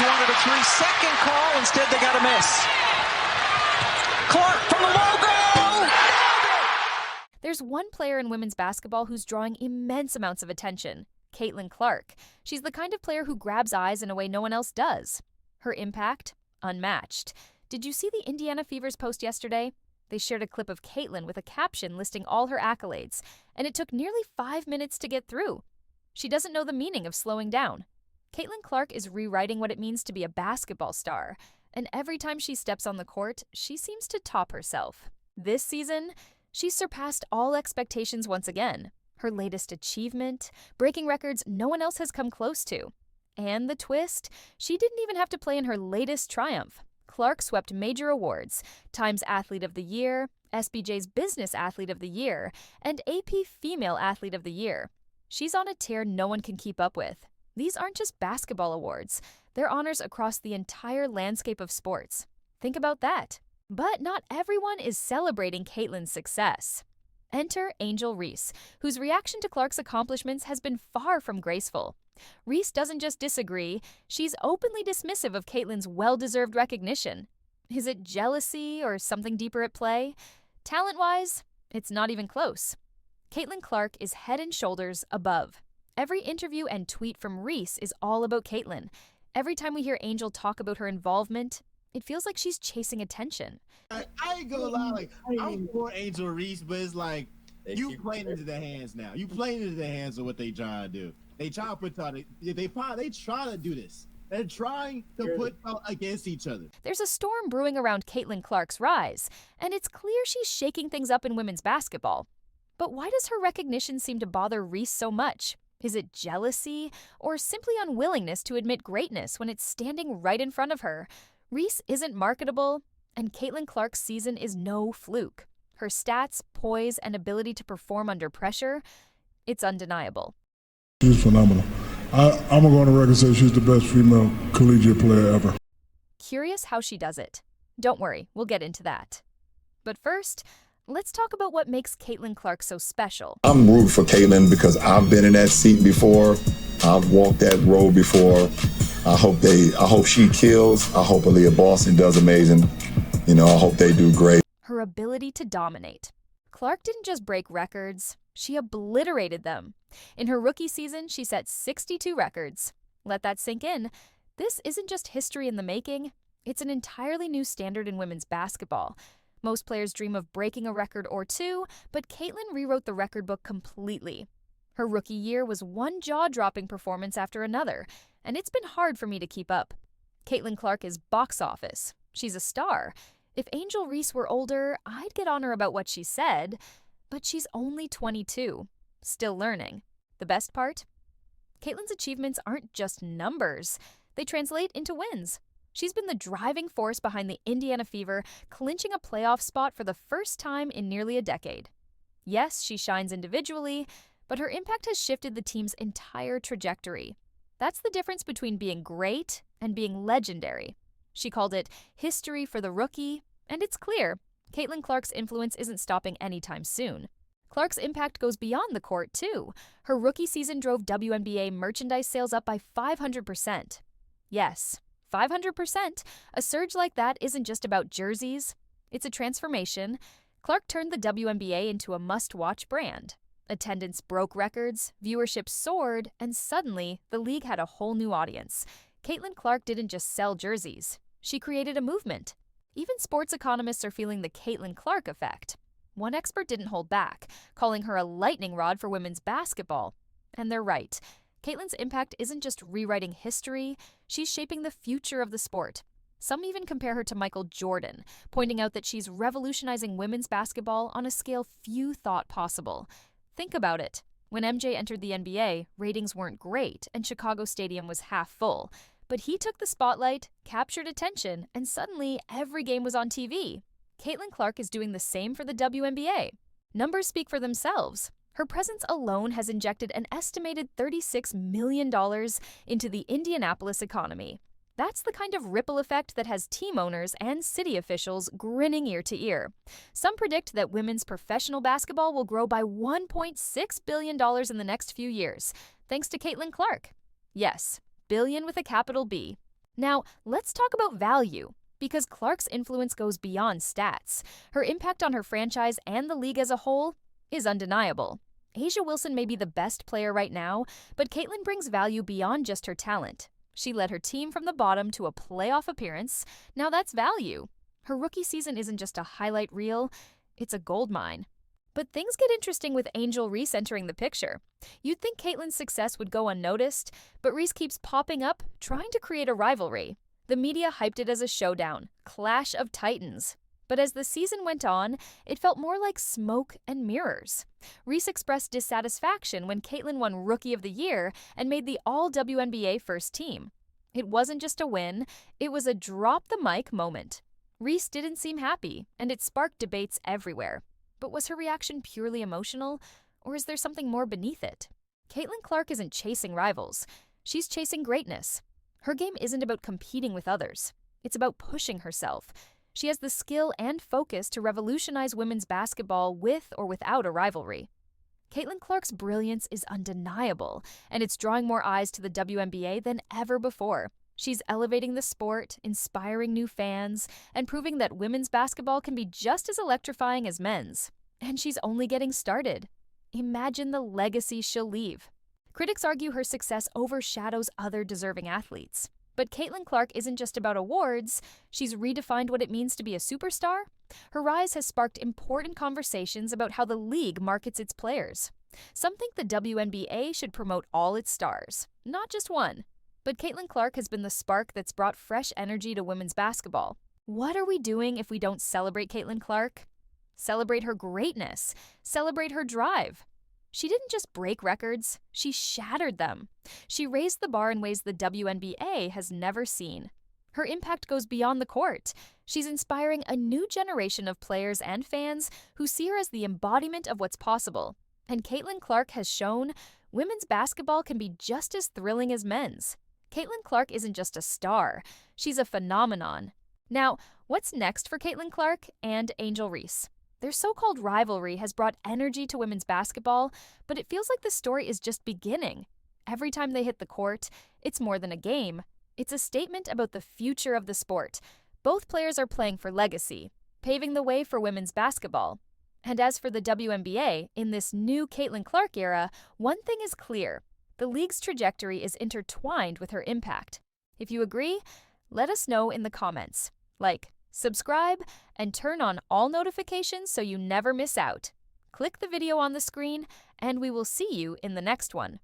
wanted a 3-second call. Instead, they got a miss. Clark from the logo! There's one player in women's basketball who's drawing immense amounts of attention, Caitlin Clark. She's the kind of player who grabs eyes in a way no one else does. Her impact? Unmatched. Did you see the Indiana Fever's post yesterday? They shared a clip of Caitlin with a caption listing all her accolades, and it took nearly 5 minutes to get through. She doesn't know the meaning of slowing down. Caitlin Clark is rewriting what it means to be a basketball star, and every time she steps on the court, she seems to top herself. This season, she's surpassed all expectations once again. Her latest achievement, breaking records no one else has come close to. And the twist, she didn't even have to play in her latest triumph. Clark swept major awards, Times Athlete of the Year, SBJ's Business Athlete of the Year, and AP Female Athlete of the Year. She's on a tear no one can keep up with. These aren't just basketball awards. They're honors across the entire landscape of sports. Think about that. But not everyone is celebrating Caitlin's success. Enter Angel Reese, whose reaction to Clark's accomplishments has been far from graceful. Reese doesn't just disagree, she's openly dismissive of Caitlin's well-deserved recognition. Is it jealousy or something deeper at play? Talent-wise, it's not even close. Caitlin Clark is head and shoulders above. Every interview and tweet from Reese is all about Caitlin. Every time we hear Angel talk about her involvement, it feels like she's chasing attention. I ain't gonna lie, like, I'm for Angel Reese, but it's like, you playing into their hands now. You playing into the hands of what they trying to do. They try to put they try to do this. They're trying to put out against each other. There's a storm brewing around Caitlin Clark's rise, and it's clear she's shaking things up in women's basketball. But why does her recognition seem to bother Reese so much? Is it jealousy or simply unwillingness to admit greatness when it's standing right in front of her? Reese isn't marketable, and Caitlin Clark's season is no fluke. Her stats, poise, and ability to perform under pressure, it's undeniable. She's phenomenal. I'm going to go on the record and say she's the best female collegiate player ever. Curious how she does it? Don't worry, we'll get into that. But first, let's talk about what makes Caitlin Clark so special. I'm rooting for Caitlin because I've been in that seat before. I've walked that road before. I hope she kills. I hope Aaliyah Boston does amazing. I hope they do great. Her ability to dominate. Clark didn't just break records, she obliterated them. In her rookie season, she set 62 records. Let that sink in. This isn't just history in the making, it's an entirely new standard in women's basketball. Most players dream of breaking a record or two, but Caitlin rewrote the record book completely. Her rookie year was one jaw-dropping performance after another, and it's been hard for me to keep up. Caitlin Clark is box office. She's a star. If Angel Reese were older, I'd get on her about what she said, but she's only 22, still learning. The best part? Caitlin's achievements aren't just numbers. They translate into wins. She's been the driving force behind the Indiana Fever, clinching a playoff spot for the first time in nearly a decade. Yes, she shines individually, but her impact has shifted the team's entire trajectory. That's the difference between being great and being legendary. She called it history for the rookie, and it's clear, Caitlin Clark's influence isn't stopping anytime soon. Clark's impact goes beyond the court, too. Her rookie season drove WNBA merchandise sales up by 500%. Yes, 500%. A surge like that isn't just about jerseys. It's a transformation. Clark turned the WNBA into a must-watch brand. Attendance broke records, viewership soared, and suddenly, the league had a whole new audience. Caitlin Clark didn't just sell jerseys. She created a movement. Even sports economists are feeling the Caitlin Clark effect. One expert didn't hold back, calling her a lightning rod for women's basketball. And they're right. Caitlin's impact isn't just rewriting history, she's shaping the future of the sport. Some even compare her to Michael Jordan, pointing out that she's revolutionizing women's basketball on a scale few thought possible. Think about it. When MJ entered the NBA, ratings weren't great and Chicago Stadium was half full. But he took the spotlight, captured attention, and suddenly every game was on TV. Caitlin Clark is doing the same for the WNBA. Numbers speak for themselves. Her presence alone has injected an estimated $36 million into the Indianapolis economy. That's the kind of ripple effect that has team owners and city officials grinning ear to ear. Some predict that women's professional basketball will grow by $1.6 billion in the next few years, thanks to Caitlin Clark. Yes, billion with a capital B. Now, let's talk about value, because Clark's influence goes beyond stats. Her impact on her franchise and the league as a whole is undeniable. A'ja Wilson may be the best player right now, but Caitlin brings value beyond just her talent. She led her team from the bottom to a playoff appearance. Now that's value. Her rookie season isn't just a highlight reel, it's a goldmine. But things get interesting with Angel Reese entering the picture. You'd think Caitlin's success would go unnoticed, but Reese keeps popping up, trying to create a rivalry. The media hyped it as a showdown, clash of titans. But as the season went on, it felt more like smoke and mirrors. Reese expressed dissatisfaction when Caitlin won Rookie of the Year and made the All-WNBA first team. It wasn't just a win, it was a drop-the-mic moment. Reese didn't seem happy, and it sparked debates everywhere. But was her reaction purely emotional, or is there something more beneath it? Caitlin Clark isn't chasing rivals. She's chasing greatness. Her game isn't about competing with others. It's about pushing herself. She has the skill and focus to revolutionize women's basketball with or without a rivalry. Caitlin Clark's brilliance is undeniable, and it's drawing more eyes to the WNBA than ever before. She's elevating the sport, inspiring new fans, and proving that women's basketball can be just as electrifying as men's. And she's only getting started. Imagine the legacy she'll leave. Critics argue her success overshadows other deserving athletes. But Caitlin Clark isn't just about awards, she's redefined what it means to be a superstar. Her rise has sparked important conversations about how the league markets its players. Some think the WNBA should promote all its stars, not just one. But Caitlin Clark has been the spark that's brought fresh energy to women's basketball. What are we doing if we don't celebrate Caitlin Clark? Celebrate her greatness. Celebrate her drive. She didn't just break records, she shattered them. She raised the bar in ways the WNBA has never seen. Her impact goes beyond the court. She's inspiring a new generation of players and fans who see her as the embodiment of what's possible. And Caitlin Clark has shown women's basketball can be just as thrilling as men's. Caitlin Clark isn't just a star, she's a phenomenon. Now, what's next for Caitlin Clark and Angel Reese? Their so-called rivalry has brought energy to women's basketball, but it feels like the story is just beginning. Every time they hit the court, it's more than a game. It's a statement about the future of the sport. Both players are playing for legacy, paving the way for women's basketball. And as for the WNBA, in this new Caitlin Clark era, one thing is clear. The league's trajectory is intertwined with her impact. If you agree, let us know in the comments. Like, subscribe, and turn on all notifications so you never miss out. Click the video on the screen, and we will see you in the next one.